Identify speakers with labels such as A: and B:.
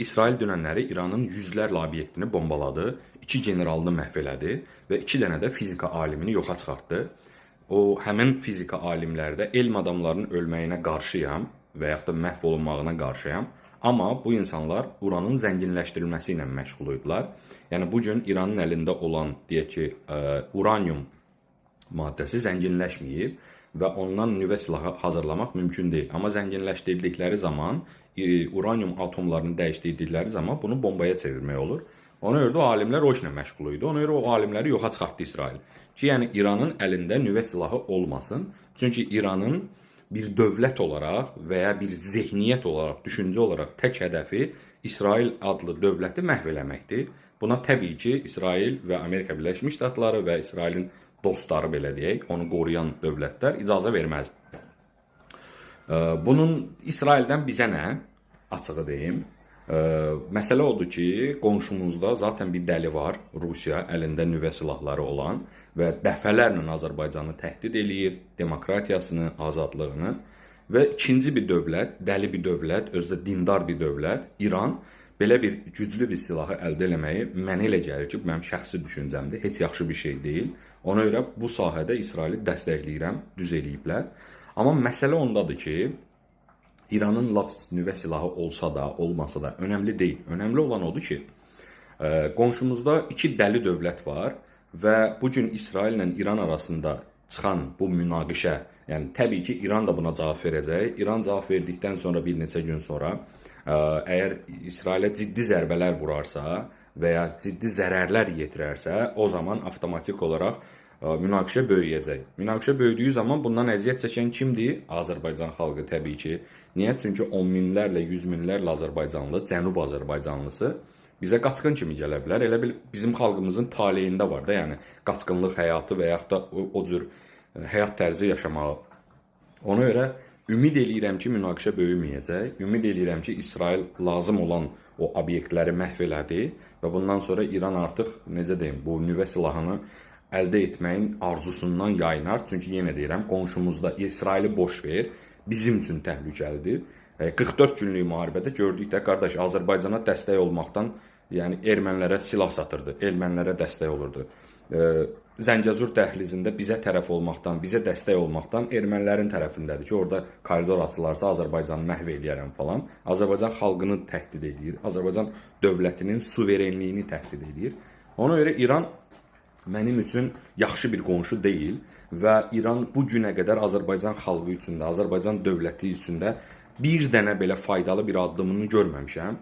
A: İsrail dünənləri İranın yüzlərlə obyektini bombaladı, 2 generalını məhv elədi və 2 dənə də fizika alimini yoxa çıxartdı. Həmin fizika alimləri də elm adamlarının ölməyinə qarşıyam və yaxud da məhv olunmağına qarşıyam. Amma bu insanlar uranın zənginləşdirilməsi ilə məşğul idilər. Yəni bu gün İranın əlində olan, deyək ki, uranyum maddəsi zənginləşməyib və ondan nüvə silahı hazırlamaq mümkün deyil. Amma zənginləşdirdikləri zaman, uranyum atomlarını dəyişdirdikləri zaman bunu bombaya çevirmək olur. Ona görə də o alimlər o işlə məşğul idi. Ona görə o alimləri yoxa çıxartdı İsrail. Ki, yəni İranın əlində nüvə silahı olmasın. Çünki İranın bir dövlət olaraq və ya bir zehniyyət olaraq, düşüncə olaraq tək hədəfi İsrail adlı dövləti məhv eləməkdir. Buna təbii ki, İsrail və Amerika Birləşmiş Ştatları və İsrailin dostları, belə deyək, onu qoruyan dövlətlər icazə verməzdir. Bunun İsraildən bizə nə? Açığı deyim. Məsələ odur ki, qonşumuzda zaten bir dəli var, Rusiya, əlində nüvə silahları olan və dəfələrlə Azərbaycanı təhdid eləyir, demokratiyasını, azadlığını və ikinci bir dövlət, dəli bir dövlət, özdə dindar bir dövlət, İran, belə bir güclü bir silahı əldə eləməyi mənə elə gəlir ki, mənim şəxsi düşüncəmdir, heç yaxşı bir şey deyil. Ona görə bu sahədə İsraili dəstəkləyirəm, düz eləyiblər. Amma məsələ ondadır ki, İranın nüvə silahı olsa da, olmasa da önəmli deyil. Önəmli olan odur ki, qonşumuzda 2 dəli dövlət var və bu gün İsrail ilə İran arasında çıxan bu münaqişə, yəni təbii ki, İran da buna cavab verəcək. İran cavab verdikdən sonra bir neçə gün sonra, əgər İsrailə ciddi zərbələr vurarsa və ya ciddi zərərlər yetirərsə, o zaman avtomatik olaraq münaqişə böyüyəcək. Münaqişə böyüdüyü zaman bundan əziyyət çəkən kimdir? Azərbaycan xalqı təbii ki. Niyə? Çünki 10 minlərlə, 100 minlərlə Azərbaycanlı, Cənub Azərbaycanlısı bizə qaçqın kimi gələ bilər. Elə bil bizim xalqımızın taleyində var da, yəni qaçqınlıq həyatı və yaxud da o cür həyat tərzi yaşamağı. Ona görə ümid eləyirəm ki, münaqişə böyüməyəcək. Ümid eləyirəm ki, İsrail lazım olan o obyektləri məhv elədi və bundan sonra İran artıq, necə deyim, bu nüvə silahını əldə etməyin arzusundan yayınar. Çünki yenə deyirəm, qonşumuzda İsraili boş ver, bizim üçün təhlükəlidir. 44 günlük müharibədə gördük də, qardaş, Azərbaycana dəstək olmaqdan, yəni ermənilərə silah satırdı, ermənilərə dəstək olurdu. Zəngəzur dəhlizində bizə tərəf olmaqdan, bizə dəstək olmaqdan ermənilərin tərəfindədir ki, orada koridor açılarsa Azərbaycanı məhv eləyərəm falan. Azərbaycan xalqını təhdid edir, Azərbaycan dövlətinin suverenliyini təhdid edir. Ona görə İran mənim üçün yaxşı bir qonşu deyil və İran bu günə qədər Azərbaycan xalqı üçün də, Azərbaycan dövləti üçün də bir dənə belə faydalı bir addımını görməmişəm.